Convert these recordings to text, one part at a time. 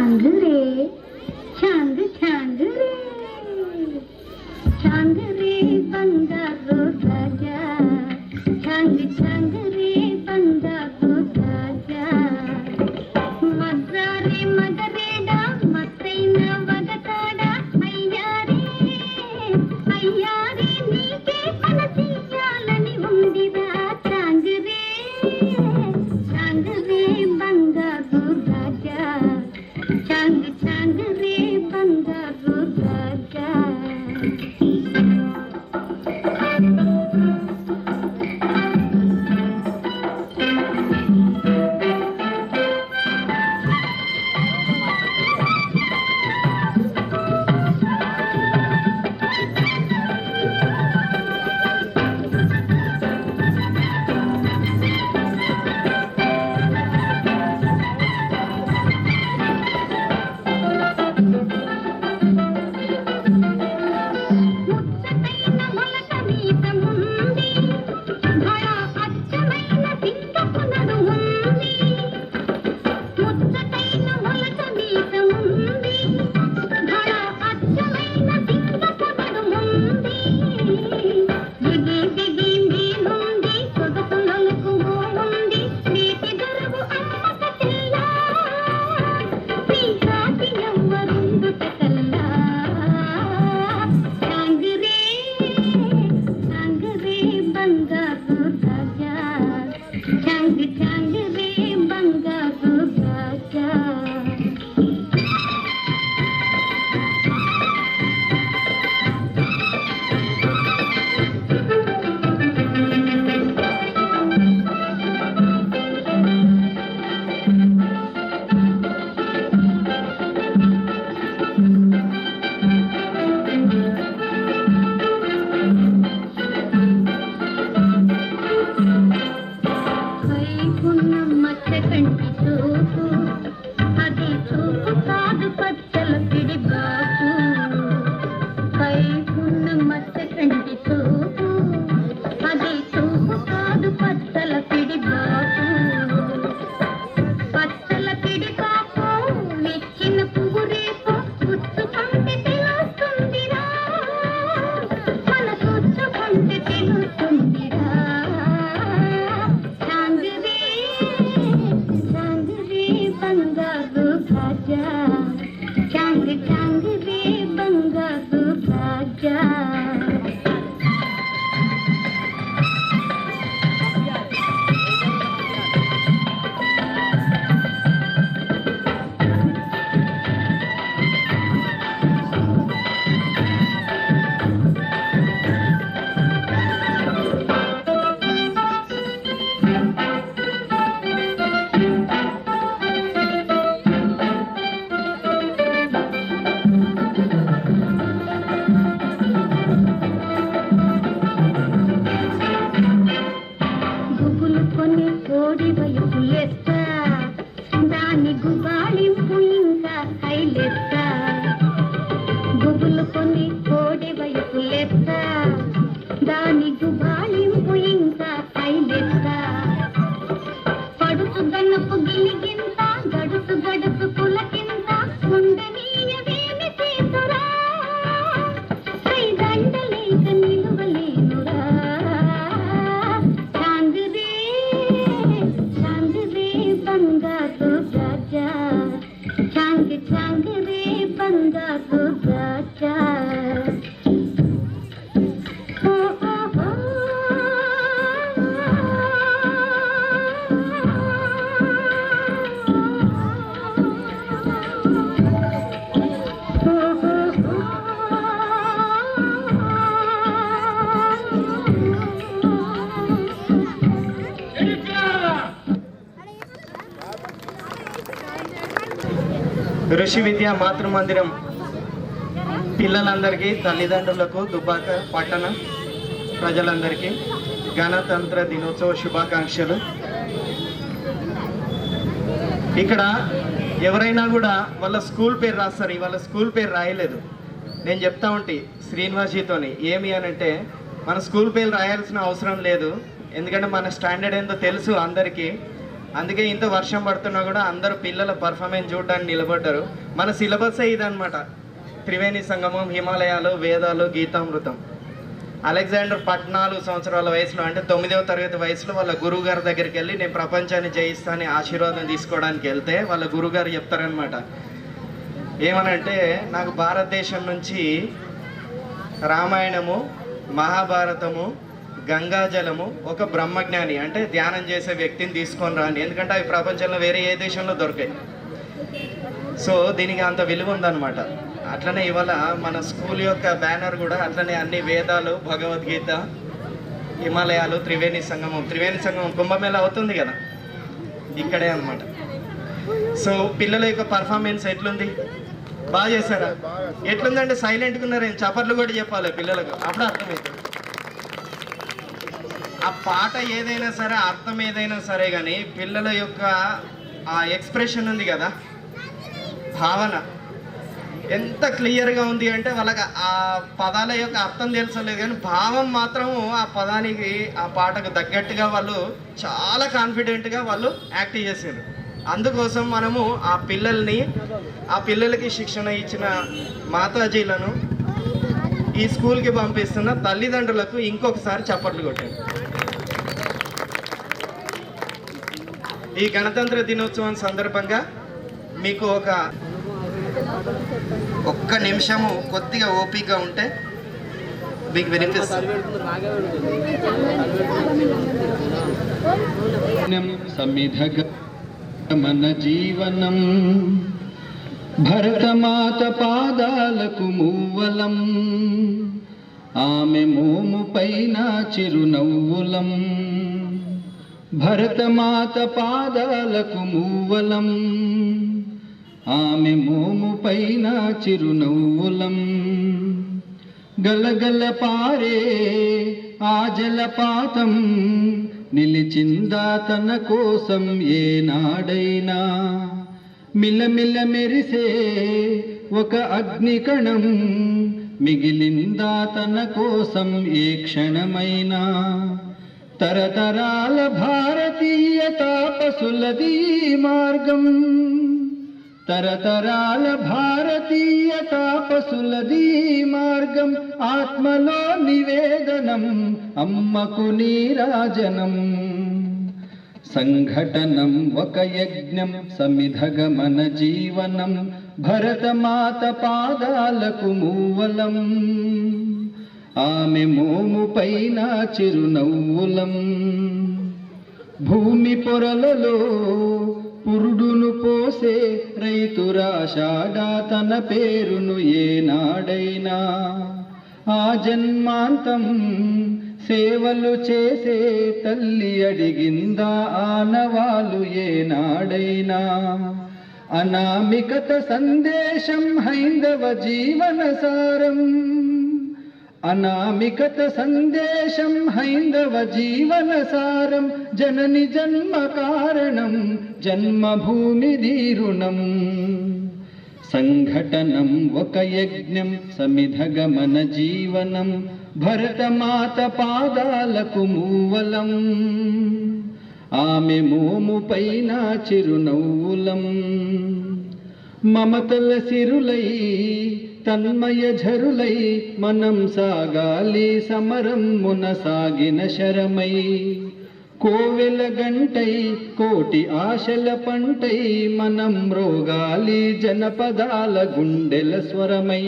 चांद रे चांद चांद रे चांद रे बंगारू राजा चांद चांद रे बंगारू राजा मद्रारे मगरेडा मत्तैन वगताडा अय्यारे अय्यारे नीके पनसियाలని ఉందిరా चांद रे बंगारू राजा चांद चांद रे बंगारू राजा ఋషి విద్యా మాతృమందిరం పిల్లలందరికీ, తల్లిదండ్రులకు, దుబ్బాక పట్టణ ప్రజలందరికీ గణతంత్ర దినోత్సవ శుభాకాంక్షలు. ఇక్కడ ఎవరైనా కూడా వాళ్ళ స్కూల్ పేరు రాస్తారు, ఇవాళ స్కూల్ పేరు రాయలేదు. నేను చెప్తా ఉంటే శ్రీనివాస్జీతోని ఏమి అని అంటే, మన స్కూల్ పేరు రాయాల్సిన అవసరం లేదు, ఎందుకంటే మన స్టాండర్డ్ ఏందో తెలుసు అందరికీ. అందుకే ఇంత వర్షం పడుతున్నా కూడా అందరూ పిల్లల పర్ఫార్మెన్స్ చూడడానికి నిలబడ్డారు. మన సిలబసే ఇదనమాట, త్రివేణి సంగమం, హిమాలయాలు, వేదాలు, గీతామృతం. అలెగ్జాండర్ 14 సంవత్సరాల వయసులో, అంటే 9వ తరగతి వయసులో వాళ్ళ గురువు గారి దగ్గరికి వెళ్ళి నేను ప్రపంచాన్ని జయిస్తానని ఆశీర్వాదం తీసుకోవడానికి వెళ్తే వాళ్ళ గురువుగారు చెప్తారనమాట, ఏమనంటే నాకు భారతదేశం నుంచి రామాయణము, మహాభారతము, గంగాజలము, ఒక బ్రహ్మజ్ఞాని అంటే ధ్యానం చేసే వ్యక్తిని తీసుకొని రాండి, ఎందుకంటే అవి ప్రపంచంలో వేరే ఏ దేశంలో దొరికాయి. సో దీనికి అంత విలువ ఉందన్నమాట. అట్లనే ఇవాళ మన స్కూల్ యొక్క బ్యానర్ కూడా అట్లనే అన్ని వేదాలు, భగవద్గీత, హిమాలయాలు, త్రివేణి సంగమం. త్రివేణి సంగమం కుంభమేళ అవుతుంది కదా ఇక్కడే అన్నమాట. సో పిల్లల యొక్క పర్ఫార్మెన్స్ ఎట్లుంది? బాగా చేశారా? ఎట్లుందంటే సైలెంట్గా ఉన్నారు, చప్పట్లు కూడా చెప్పాలి పిల్లలకు, అప్పుడు అర్థమవుతుంది. ఆ పాట ఏదైనా సరే, అర్థం ఏదైనా సరే, కానీ పిల్లల యొక్క ఆ ఎక్స్ప్రెషన్ ఉంది కదా, భావన ఎంత క్లియర్గా ఉంది అంటే వాళ్ళకి ఆ పదాల యొక్క అర్థం తెలుసలేదు కానీ భావం మాత్రం ఆ పదానికి, ఆ పాటకు తగ్గట్టుగా వాళ్ళు చాలా కాన్ఫిడెంట్గా వాళ్ళు యాక్ట్ చేశారు. అందుకోసం మనము ఆ పిల్లలకి శిక్షణ ఇచ్చిన మాతాజీలను, ఈ స్కూల్కి పంపిస్తున్న తల్లిదండ్రులకు ఇంకొకసారి చప్పట్లు కొట్టాను. ఈ గణతంత్ర దినోత్సవం సందర్భంగా మీకు ఒక్క నిమిషము కొద్దిగా ఓపికగా ఉంటే మీకు వినిపిస్తుంది. మన జీవనం భరతమాత పాదాలకు మూవలం, ఆమె మోము పైన చిరునవ్వులం. భరతమాత పాదాలకు మూవలం, ఆమె మోము పైన చిరునవ్వులం. గలగల పారే ఆ జలపాతం నిలిచిందా తన కోసం ఏనాడైనా? మిలమిల మెరిసే ఒక అగ్నికణం మిగిలిందా తన కోసం ఏ క్షణమైనా? తరతరాల భారతీయ తాపసులది మార్గం, తరతరాల భారతీయ తాపసులది మార్గం. ఆత్మలో నివేదనం, అమ్మకు నీరాజనం. సంఘటనం ఒక యజ్ఞం, సమిధగమన జీవనం. భరతమాత పాదాలకు మూవలం, ఆమె మోము పైన చిరునవ్వులం. భూమి పొరలలో పురుడును పోసే రైతురాషాఢా తన పేరును ఏనాడైనా? ఆ జన్మాంతం సేవలు చేసే తల్లి అడిగిందా ఆనవాలు ఏనాడైనా? అనామికత సందేశం హైందవ జీవన సారం, అనామికత సందేశం హైందవ జీవన సారం. జనని జన్మ కారణం, జన్మభూమి దీరుణం. సంఘటనం ఒక యజ్ఞం, సమిధగమన జీవనం. భరతమాత పాదాలకు మూవలం, ఆమె మోము పైన చిరునవ్వులం. మమతల సిరులై తన్మయ ఝరులై మనం సాగాలి సమరం మునసాగిన శరమై. కోవెల గంటై కోటి ఆశల పంటై మనం రోగాలి జనపదాల గుండెల స్వరమై.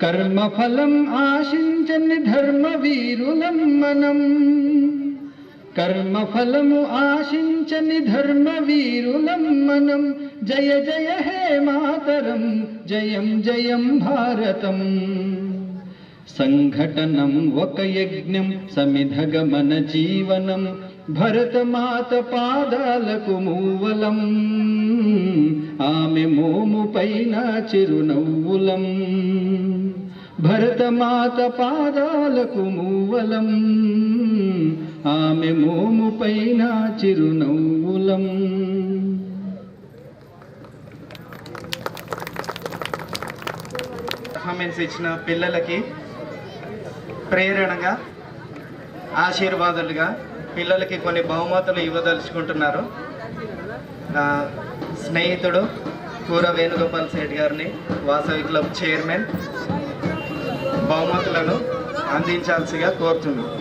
కర్మఫలం ఆశించని ధర్మవీరులం మనం, కర్మఫలము ఆశించని ధర్మవీరులం మనం. జయ జయ హే మాతరం, జయం జయం భారతం. సంఘటనం ఒక యజ్ఞం, సమిధగమన జీవనం. భరతమాత పాదాలకు మూవలం, ఆమె మోము పైన చిరునవ్వులం. భరతమాత పాదాలకు మూవలం, ఆమె మోము పైన చిరునవ్వులం. పర్ఫార్మెన్స్ ఇచ్చిన పిల్లలకి ప్రేరణగా, ఆశీర్వాదాలుగా పిల్లలకి కొన్ని బహుమతులు ఇవ్వదలుచుకుంటున్నారు. నా స్నేహితుడు కూర వేణుగోపాల్ శెట్టి గారిని, వాసవి క్లబ్ చైర్మన్, బహుమతులను అందించాల్సిగా కోరుతున్నాను.